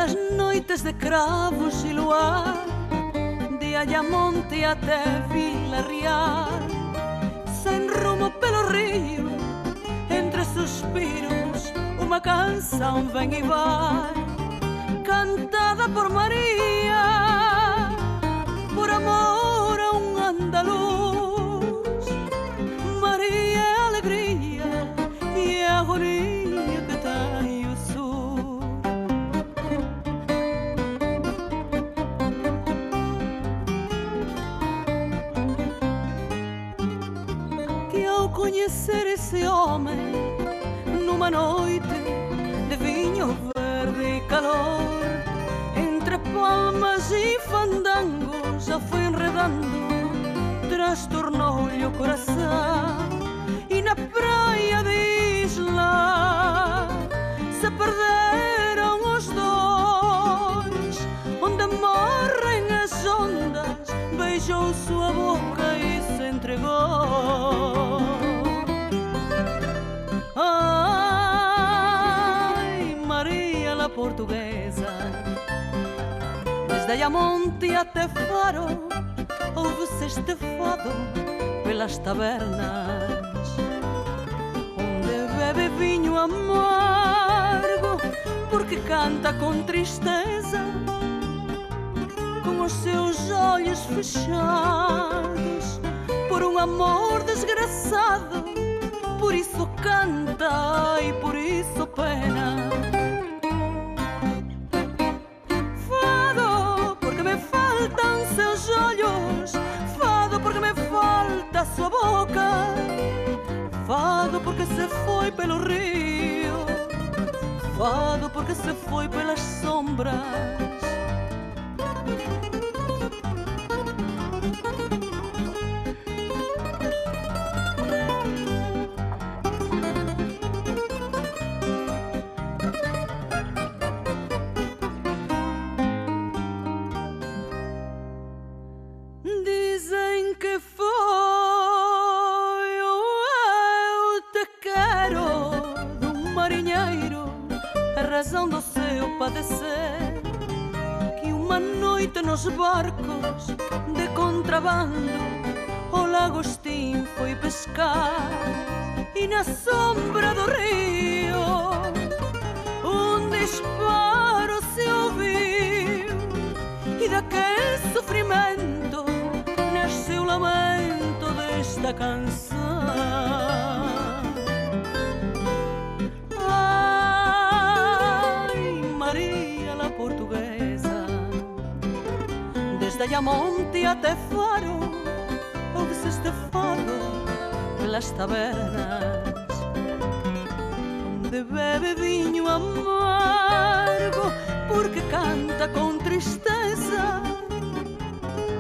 pelas noites de cravos e luar, de Ayamonte até Vila Real, sem rumo pelo rio, entre suspiros, uma canção vem e vai, cantada por Maria, por amor a um andaluz. Maria é alegria e é agonia que tem o sul. Que ao conhecer esse homem numa noite de vinho verde e calor, entre palmas e fandangos já foi enredando, transtornou-lhe o coração. E na praia de Isla se perderam os dois, onde morrem as ondas, beijou sua boca e se entregou. Ai, Maria la portuguesa, desde Ayamonte até Faro, ouve-se este fado pelas tabernas, onde bebe vinho amargo, porque canta com tristeza, com os seus olhos fechados, por um amor desgraçado. Por isso canta e por isso pena. Fado porque me faltam seus olhos, fado porque me falta sua boca, fado porque se foi pelo rio, fado porque se foi pelas sombras. Dizem que foi o eu te quero do marinheiro, a razão do seu padecer, que uma noite nos barcos de contrabando o lagostim foi pescar, e na sombra do rio um disparo se ouviu, e daquele sofrimento nasceu o lamento desta canção. Ai, Maria la portuguesa, desde Ayamonte até Faro, ouve-se este fado pelas tabernas, onde bebe vinho amargo, porque canta com tristeza,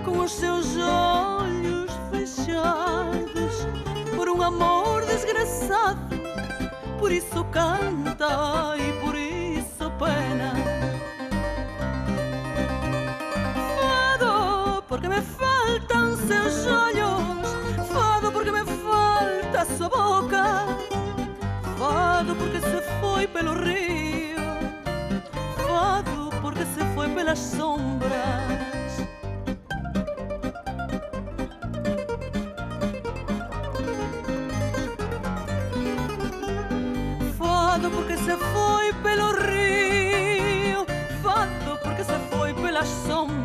com os seus olhos fechados, por um amor desgraçado. Por isso canta e por isso pena. Fado porque me faltam seus olhos, fado porque me falta sua boca, fado porque se foi pelo rio, fado porque se foi pelas sombras. Fado porque se foi pelo rio, fado porque se foi pelas sombras.